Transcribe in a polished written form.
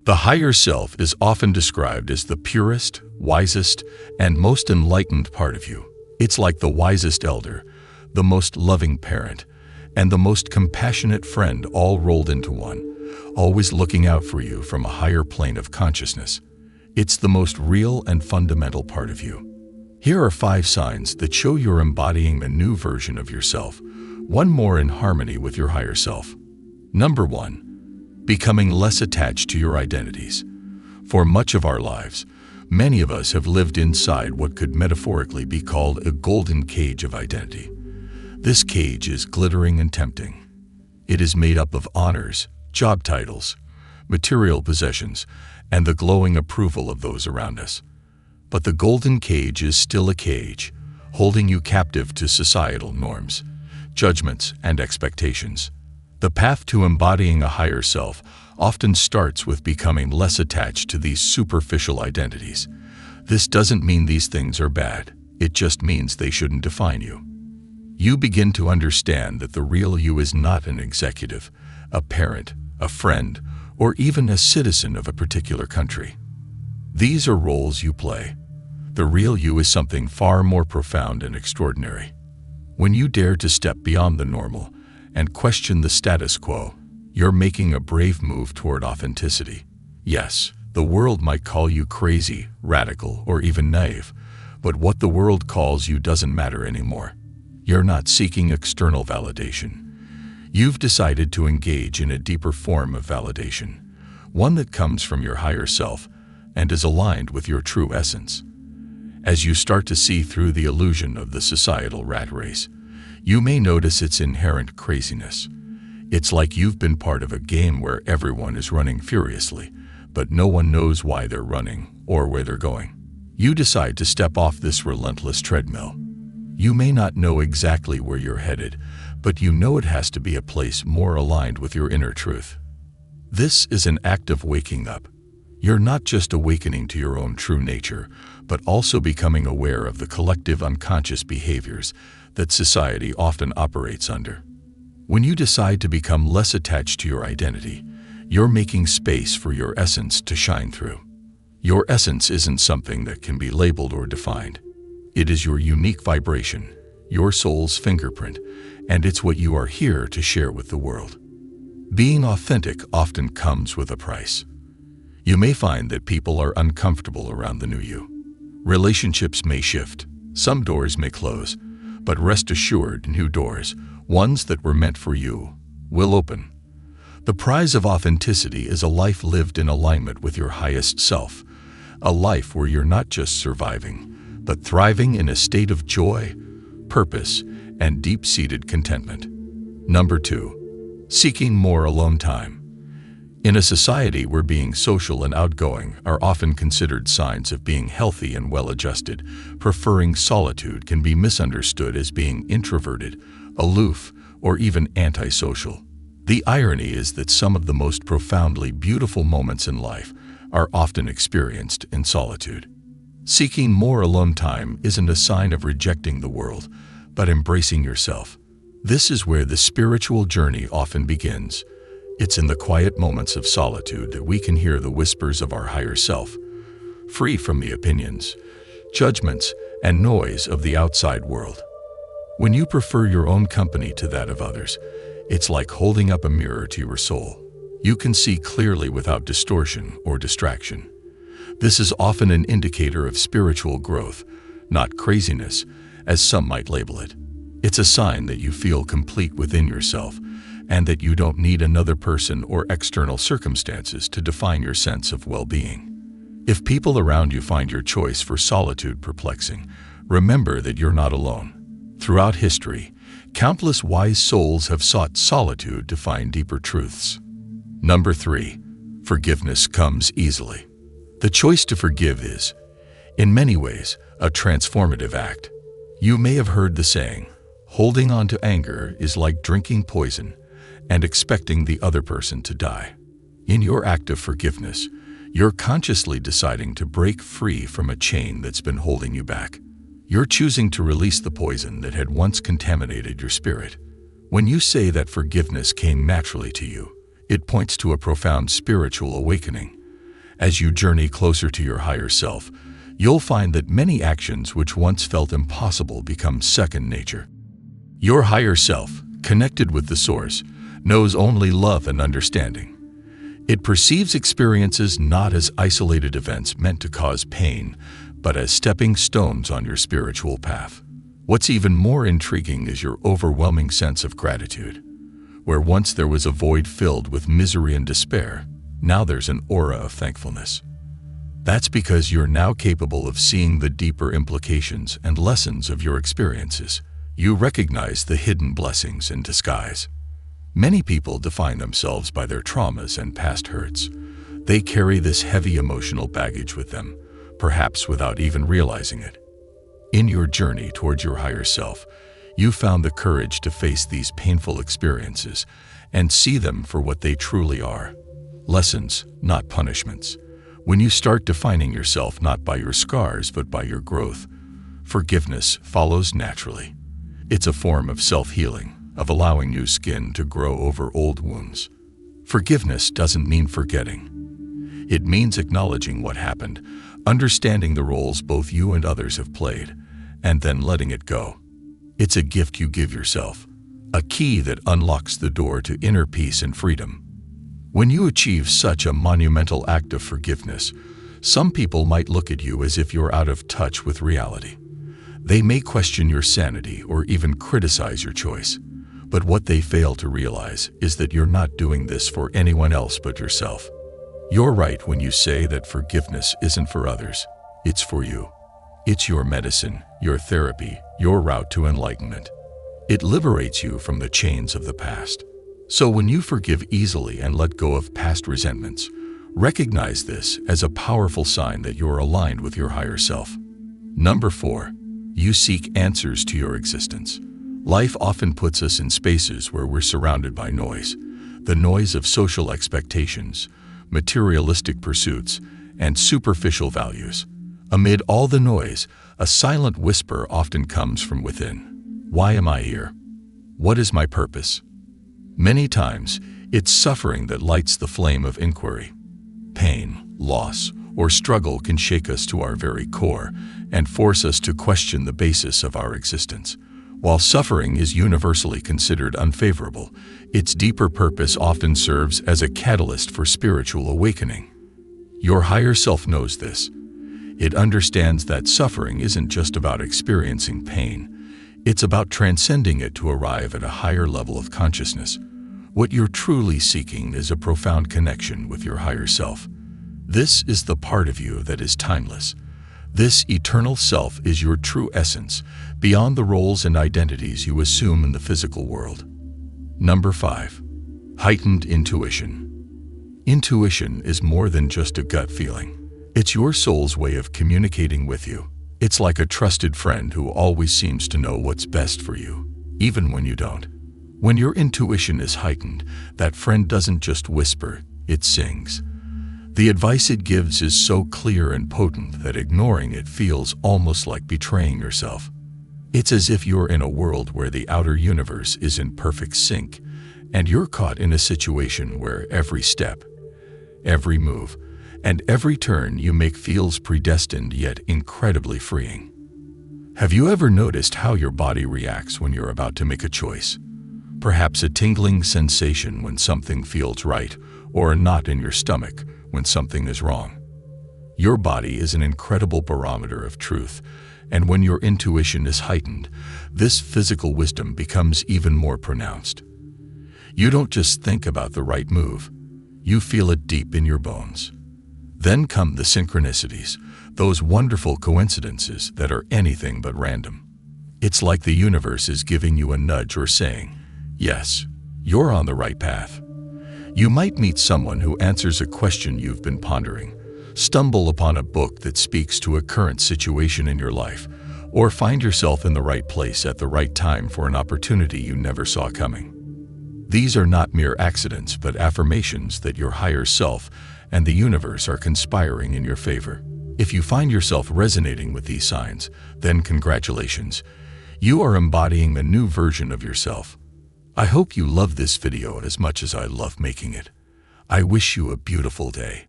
The higher self is often described as the purest, wisest, and most enlightened part of you. It's like the wisest elder, the most loving parent, and the most compassionate friend all rolled into one, always looking out for you from a higher plane of consciousness. It's the most real and fundamental part of you. Here are 5 signs that show you're embodying a new version of yourself, one more in harmony with your higher self. Number 1. Becoming less attached to your identities. For much of our lives, many of us have lived inside what could metaphorically be called a golden cage of identity. This cage is glittering and tempting. It is made up of honors, job titles, material possessions, and the glowing approval of those around us. But the golden cage is still a cage, holding you captive to societal norms, judgments, and expectations. The path to embodying a higher self often starts with becoming less attached to these superficial identities. This doesn't mean these things are bad. It just means they shouldn't define you. You begin to understand that the real you is not an executive, a parent, a friend, or even a citizen of a particular country. These are roles you play. The real you is something far more profound and extraordinary. When you dare to step beyond the normal and question the status quo, you're making a brave move toward authenticity. Yes, the world might call you crazy, radical, or even naive, but what the world calls you doesn't matter anymore. You're not seeking external validation. You've decided to engage in a deeper form of validation, one that comes from your higher self and is aligned with your true essence. As you start to see through the illusion of the societal rat race, you may notice its inherent craziness. It's like you've been part of a game where everyone is running furiously, but no one knows why they're running or where they're going. You decide to step off this relentless treadmill. You may not know exactly where you're headed, but you know it has to be a place more aligned with your inner truth. This is an act of waking up. You're not just awakening to your own true nature, but also becoming aware of the collective unconscious behaviors that society often operates under. When you decide to become less attached to your identity, you're making space for your essence to shine through. Your essence isn't something that can be labeled or defined. It is your unique vibration, your soul's fingerprint, and it's what you are here to share with the world. Being authentic often comes with a price. You may find that people are uncomfortable around the new you. Relationships may shift, some doors may close, but rest assured, new doors, ones that were meant for you, will open. The prize of authenticity is a life lived in alignment with your highest self, a life where you're not just surviving, but thriving in a state of joy, purpose, and deep-seated contentment. Number 2, seeking more alone time. In a society where being social and outgoing are often considered signs of being healthy and well-adjusted, preferring solitude can be misunderstood as being introverted, aloof, or even antisocial. The irony is that some of the most profoundly beautiful moments in life are often experienced in solitude. Seeking more alone time isn't a sign of rejecting the world, but embracing yourself. This is where the spiritual journey often begins. It's in the quiet moments of solitude that we can hear the whispers of our higher self, free from the opinions, judgments, and noise of the outside world. When you prefer your own company to that of others, it's like holding up a mirror to your soul. You can see clearly without distortion or distraction. This is often an indicator of spiritual growth, not craziness, as some might label it. It's a sign that you feel complete within yourself and that you don't need another person or external circumstances to define your sense of well-being. If people around you find your choice for solitude perplexing, remember that you're not alone. Throughout history, countless wise souls have sought solitude to find deeper truths. Number 3, forgiveness comes easily. The choice to forgive is, in many ways, a transformative act. You may have heard the saying, holding on to anger is like drinking poison and expecting the other person to die. In your act of forgiveness, you're consciously deciding to break free from a chain that's been holding you back. You're choosing to release the poison that had once contaminated your spirit. When you say that forgiveness came naturally to you, it points to a profound spiritual awakening, As you journey closer to your higher self, you'll find that many actions which once felt impossible become second nature. Your higher self, connected with the source, knows only love and understanding. It perceives experiences not as isolated events meant to cause pain, but as stepping stones on your spiritual path. What's even more intriguing is your overwhelming sense of gratitude. Where once there was a void filled with misery and despair, now there's an aura of thankfulness. That's because you're now capable of seeing the deeper implications and lessons of your experiences. You recognize the hidden blessings in disguise. Many people define themselves by their traumas and past hurts. They carry this heavy emotional baggage with them, perhaps without even realizing it. In your journey towards your higher self, you found the courage to face these painful experiences and see them for what they truly are. Lessons, not punishments. When you start defining yourself not by your scars but by your growth, forgiveness follows naturally. It's a form of self-healing, of allowing new skin to grow over old wounds. Forgiveness doesn't mean forgetting. It means acknowledging what happened, understanding the roles both you and others have played, and then letting it go. It's a gift you give yourself, a key that unlocks the door to inner peace and freedom. When you achieve such a monumental act of forgiveness, some people might look at you as if you're out of touch with reality. They may question your sanity or even criticize your choice. But what they fail to realize is that you're not doing this for anyone else but yourself. You're right when you say that forgiveness isn't for others, it's for you. It's your medicine, your therapy, your route to enlightenment. It liberates you from the chains of the past. So when you forgive easily and let go of past resentments, recognize this as a powerful sign that you're aligned with your higher self. Number 4, you seek answers to your existence. Life often puts us in spaces where we're surrounded by noise, the noise of social expectations, materialistic pursuits, and superficial values. Amid all the noise, a silent whisper often comes from within. Why am I here? What is my purpose? Many times, it's suffering that lights the flame of inquiry. Pain, loss, or struggle can shake us to our very core and force us to question the basis of our existence. While suffering is universally considered unfavorable, its deeper purpose often serves as a catalyst for spiritual awakening. Your higher self knows this. It understands that suffering isn't just about experiencing pain. It's about transcending it to arrive at a higher level of consciousness. What you're truly seeking is a profound connection with your higher self. This is the part of you that is timeless. This eternal self is your true essence, beyond the roles and identities you assume in the physical world. Number 5, heightened intuition. Intuition is more than just a gut feeling. It's your soul's way of communicating with you. It's like a trusted friend who always seems to know what's best for you, even when you don't. When your intuition is heightened, that friend doesn't just whisper, it sings. The advice it gives is so clear and potent that ignoring it feels almost like betraying yourself. It's as if you're in a world where the outer universe is in perfect sync, and you're caught in a situation where every step, every move, and every turn you make feels predestined yet incredibly freeing. Have you ever noticed how your body reacts when you're about to make a choice? Perhaps a tingling sensation when something feels right, or a knot in your stomach when something is wrong. Your body is an incredible barometer of truth, and when your intuition is heightened, this physical wisdom becomes even more pronounced. You don't just think about the right move, you feel it deep in your bones. Then come the synchronicities, those wonderful coincidences that are anything but random. It's like the universe is giving you a nudge or saying, yes, you're on the right path. You might meet someone who answers a question you've been pondering, stumble upon a book that speaks to a current situation in your life, or find yourself in the right place at the right time for an opportunity you never saw coming. These are not mere accidents, but affirmations that your higher self and the universe are conspiring in your favor. If you find yourself resonating with these signs, then congratulations. You are embodying a new version of yourself. I hope you love this video as much as I love making it. I wish you a beautiful day.